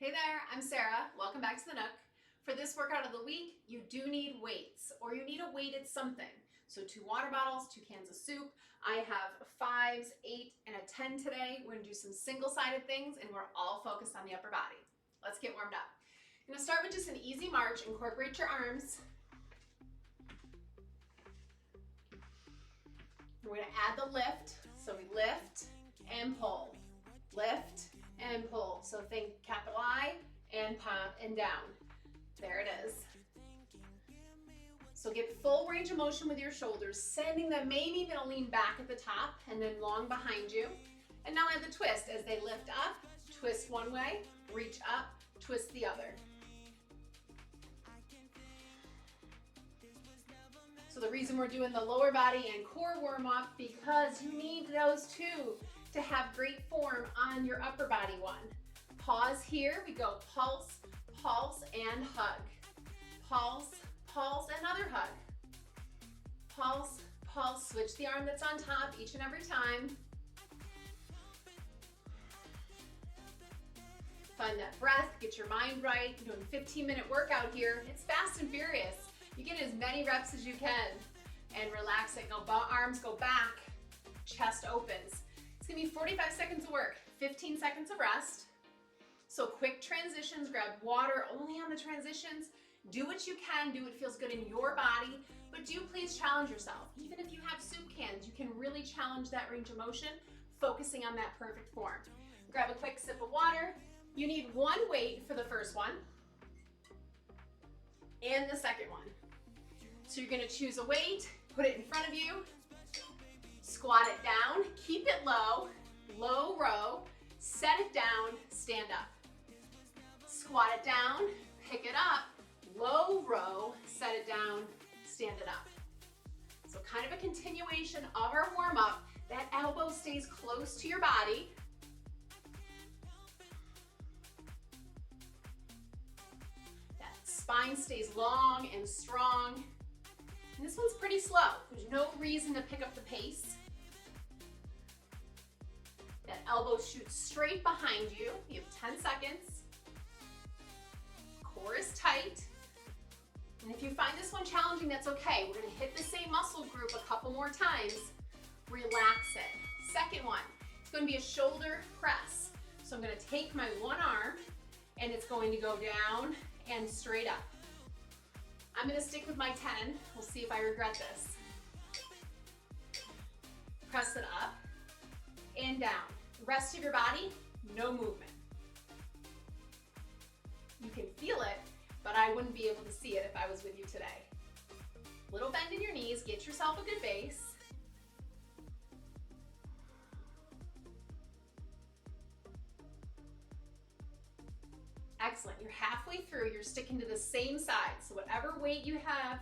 Hey there, I'm Sarah. Welcome back to the Nook. For this workout of the week, you do need weights, or you need a weighted something. So 2 water bottles, 2 cans of soup. I have 5s, 8, and a 10 today. We're gonna do some single-sided things, and we're all focused on the upper body. Let's get warmed up. I'm gonna start with just an easy march. Incorporate your arms. We're gonna add the lift. So we lift and pull, lift and pull. So think capital I and pop and down. There it is. So get full range of motion with your shoulders, sending them maybe even a lean back at the top and then long behind you. And now add the twist as they lift up, twist one way, reach up, twist the other. So the reason we're doing the lower body and core warm up, because you need those two to have great form on your upper body one. Pause here, we go pulse, pulse, and hug. Pulse, pulse, another hug. Pulse, pulse, switch the arm that's on top each and every time. Find that breath, get your mind right. You're doing a 15-minute workout here. It's fast and furious. You get as many reps as you can and relax it. Go arms go back, chest opens. It's gonna be 45 seconds of work, 15 seconds of rest. So quick transitions, grab water only on the transitions. Do what you can, do what feels good in your body, but do please challenge yourself. Even if you have soup cans, you can really challenge that range of motion, focusing on that perfect form. Grab a quick sip of water. You need one weight for the first one and the second one. So you're gonna choose a weight, put it in front of you, squat it down, keep it low, low row, set it down, stand up. Squat it down, pick it up, low row, set it down, stand it up. So kind of a continuation of our warm up. That elbow stays close to your body. That spine stays long and strong. And this one's pretty slow. There's no reason to pick up the pace. That elbow shoots straight behind you. You have 10 seconds. Core is tight. And if you find this one challenging, that's okay. We're gonna hit the same muscle group a couple more times. Relax it. Second one, it's gonna be a shoulder press. So I'm gonna take my one arm and it's going to go down and straight up. I'm gonna stick with my 10. We'll see if I regret this. Press it up and down. Rest of your body, no movement. You can feel it, but I wouldn't be able to see it if I was with you today. Little bend in your knees, get yourself a good base. Excellent, you're halfway through, you're sticking to the same side. So whatever weight you have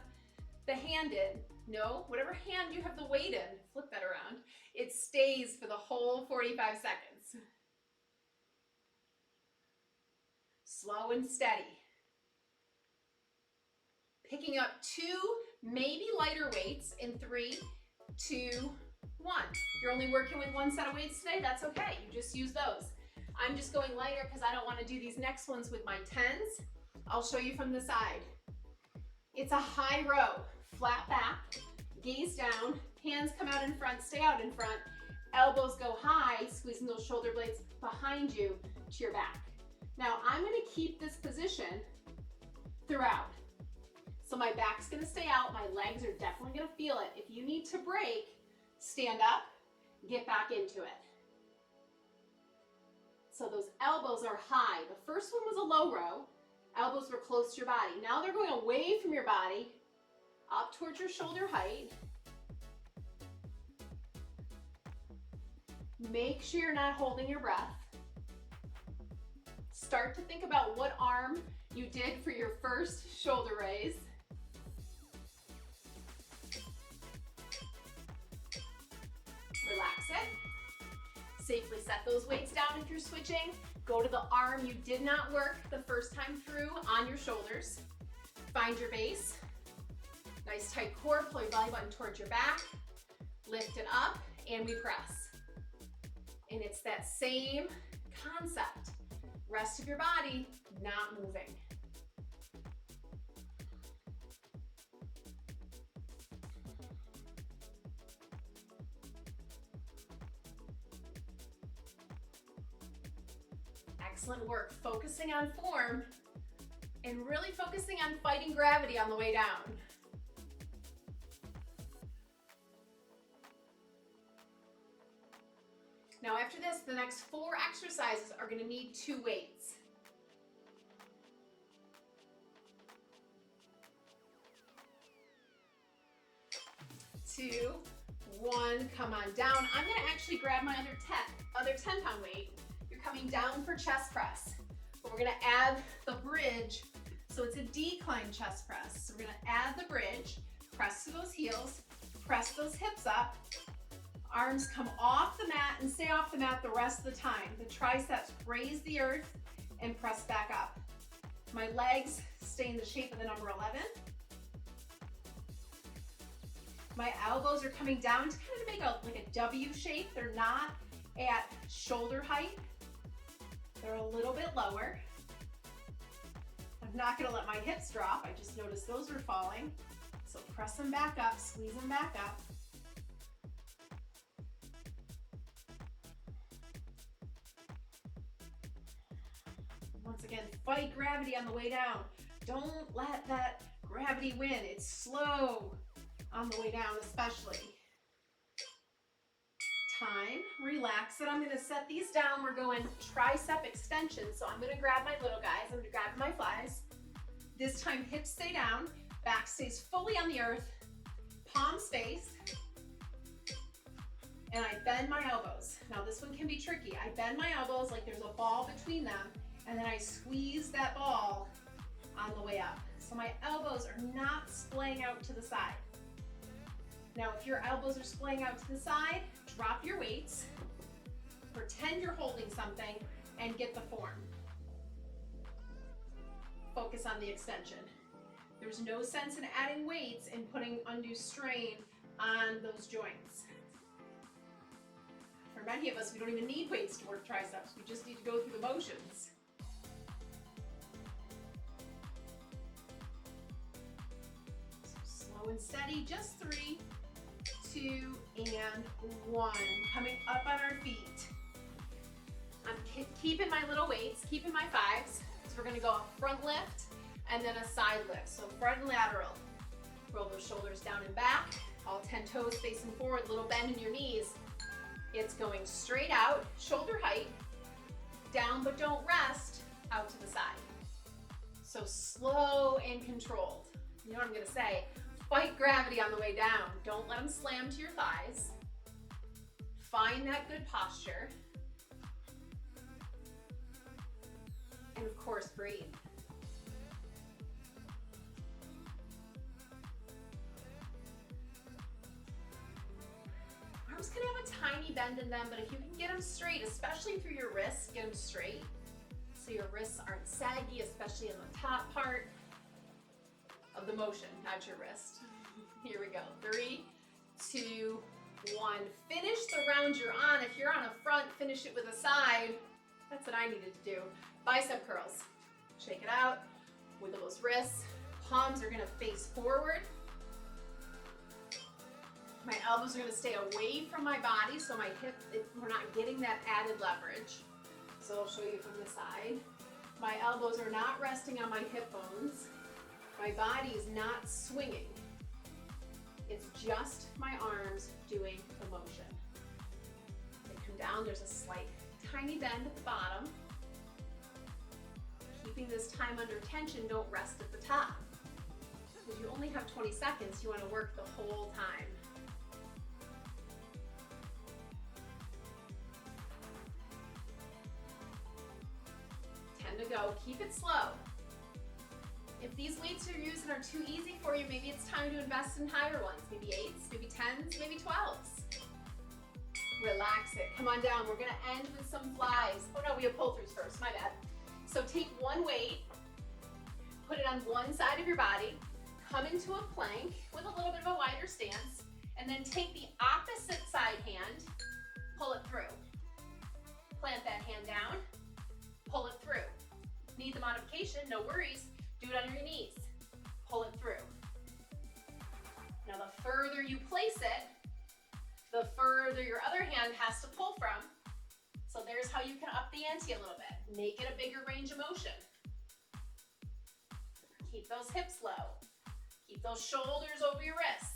the hand in, no, whatever hand you have the weight in, flip that around, it stays for the whole 45 seconds. Slow and steady. Picking up 2, maybe lighter weights in 3, 2, 1. If you're only working with 1 set of weights today, that's okay, you just use those. I'm just going lighter because I don't want to do these next ones with my 10s. I'll show you from the side. It's a high row, flat back, gaze down, hands come out in front, stay out in front, elbows go high, squeezing those shoulder blades behind you to your back. Now I'm going to keep this position throughout. So my back's going to stay out, my legs are definitely going to feel it. If you need to break, stand up, get back into it. So those elbows are high. The first one was a low row. Elbows were close to your body. Now they're going away from your body, up towards your shoulder height. Make sure you're not holding your breath. Start to think about what arm you did for your first shoulder raise. Relax it. Safely set those weights down if you're switching. Go to the arm you did not work the first time through on your shoulders. Find your base. Nice tight core, pull your belly button towards your back. Lift it up and we press. And it's that same concept. Rest rest of your body not moving. Excellent work, focusing on form and really focusing on fighting gravity on the way down. Now after this, the next 4 exercises are going to need 2 weights. 2, 1, come on down. I'm going to actually grab my other 10-pound weight. You're coming down for chest press, but we're going to add the bridge, so it's a decline chest press. So we're going to add the bridge, press to those heels, press those hips up, arms come off the mat and stay off the mat the rest of the time. The triceps raise the earth and press back up. My legs stay in the shape of the number 11. My elbows are coming down to kind of make like a W shape. They're not at shoulder height. They're a little bit lower. I'm not gonna let my hips drop. I just noticed those were falling. So press them back up, squeeze them back up. Once again, fight gravity on the way down. Don't let that gravity win. It's slow on the way down, especially. Time, relax it. I'm gonna set these down. We're going tricep extension. So I'm gonna grab my little guys. I'm gonna grab my flies. This time hips stay down, back stays fully on the earth, palms face, and I bend my elbows. Now this one can be tricky. I bend my elbows like there's a ball between them, and then I squeeze that ball on the way up. So my elbows are not splaying out to the side. Now, if your elbows are splaying out to the side, drop your weights, pretend you're holding something, and get the form. Focus on the extension. There's no sense in adding weights and putting undue strain on those joints. For many of us, we don't even need weights to work triceps. We just need to go through the motions. So slow and steady, just 3, 2, and 1. Coming up on our feet. I'm keeping my little weights, keeping my 5s. So we're gonna go a front lift and then a side lift. So front and lateral. Roll those shoulders down and back. All 10 toes facing forward, little bend in your knees. It's going straight out, shoulder height, down but don't rest, out to the side. So slow and controlled. You know what I'm gonna say? Fight gravity on the way down. Don't let them slam to your thighs. Find that good posture. And of course, breathe. Arms can have a tiny bend in them, but if you can get them straight, especially through your wrists, get them straight so your wrists aren't saggy, especially in the top part of the motion, not your wrist. Here we go. 3, 2, 1. Finish the round you're on. If you're on a front, finish it with a side. That's what I needed to do. Bicep curls. Shake it out. Wiggle those wrists. Palms are going to face forward. My elbows are going to stay away from my body, so my hip, we're not getting that added leverage. So I'll show you from the side. My elbows are not resting on my hip bones. My body is not swinging. It's just my arms doing the motion. They come down, there's a slight tiny bend at the bottom. Keeping this time under tension, don't rest at the top. Because you only have 20 seconds, you want to work the whole time. 10 to go, keep it slow. If these weights you're using are too easy for you, maybe it's time to invest in higher ones. Maybe 8s, maybe 10s, maybe 12s. Relax it. Come on down. We're going to end with some flies. Oh no, we have pull-throughs first. My bad. So take one weight, put it on one side of your body, come into a plank with a little bit of a wider stance, and then take the opposite side hand, pull it through. Plant that hand down, pull it through. modification, no worries. Do it on your knees. Pull it through. Now the further you place it, the further your other hand has to pull from. So there's how you can up the ante a little bit. Make it a bigger range of motion. Keep those hips low. Keep those shoulders over your wrists.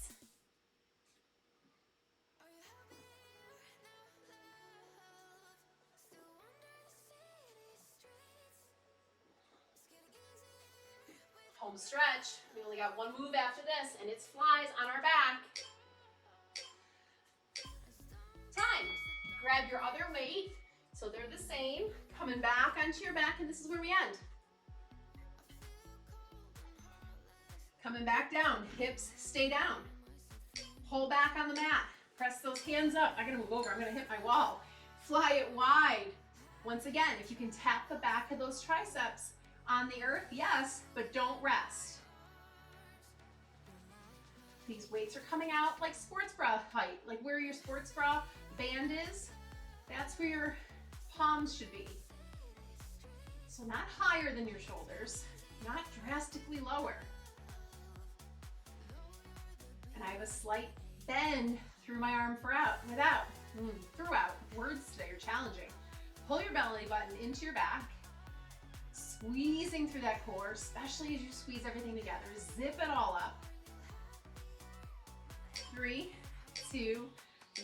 Home stretch. We only got one move after this, and it's flies on our back. Time. Grab your other weight, so they're the same. Coming back onto your back, and this is where we end. Coming back down, hips stay down. Pull back on the mat. Press those hands up. I gotta move over, I'm gonna hit my wall. Fly it wide. Once again, if you can tap the back of those triceps on the earth, yes, but don't rest. These weights are coming out like sports bra height, like where your sports bra band is, that's where your palms should be. So not higher than your shoulders, not drastically lower. And I have a slight bend through my arm throughout. Words today are challenging. Pull your belly button into your back, squeezing through that core, especially as you squeeze everything together. Zip it all up. 3, 2,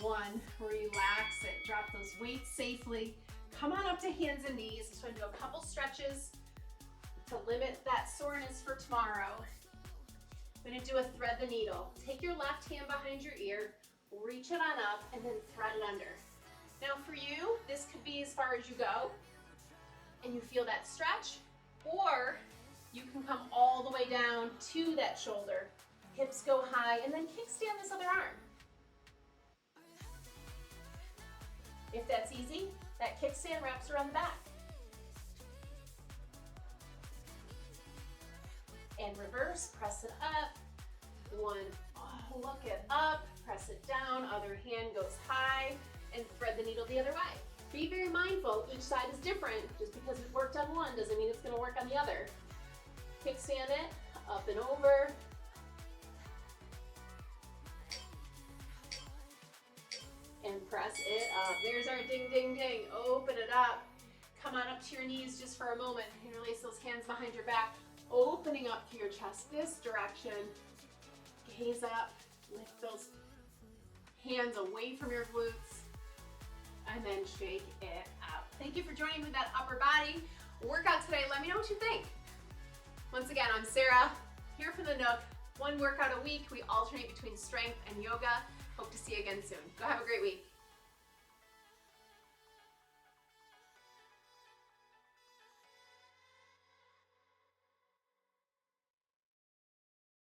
1. Relax it. Drop those weights safely. Come on up to hands and knees. Just want to do a couple stretches to limit that soreness for tomorrow. I'm going to do a thread the needle. Take your left hand behind your ear, reach it on up, and then thread it under. Now for you, this could be as far as you go, and you feel that stretch, or you can come all the way down to that shoulder. Hips go high, and then kickstand this other arm. If that's easy, that kickstand wraps around the back. And reverse, press it up. 1, look it up, press it down, other hand goes high, and thread the needle the other way. Be very mindful, each side is different. Just because it worked on one doesn't mean it's gonna work on the other. Kickstand it, up and over. And press it up. There's our ding, ding, ding. Open it up. Come on up to your knees just for a moment. Interlace those hands behind your back, opening up to your chest this direction. Gaze up, lift those hands away from your glutes, and then shake it out. Thank you for joining me with that upper body workout today. Let me know what you think. Once again, I'm Sarah, here for the Nook. One workout a week. We alternate between strength and yoga. Hope to see you again soon. Go have a great week.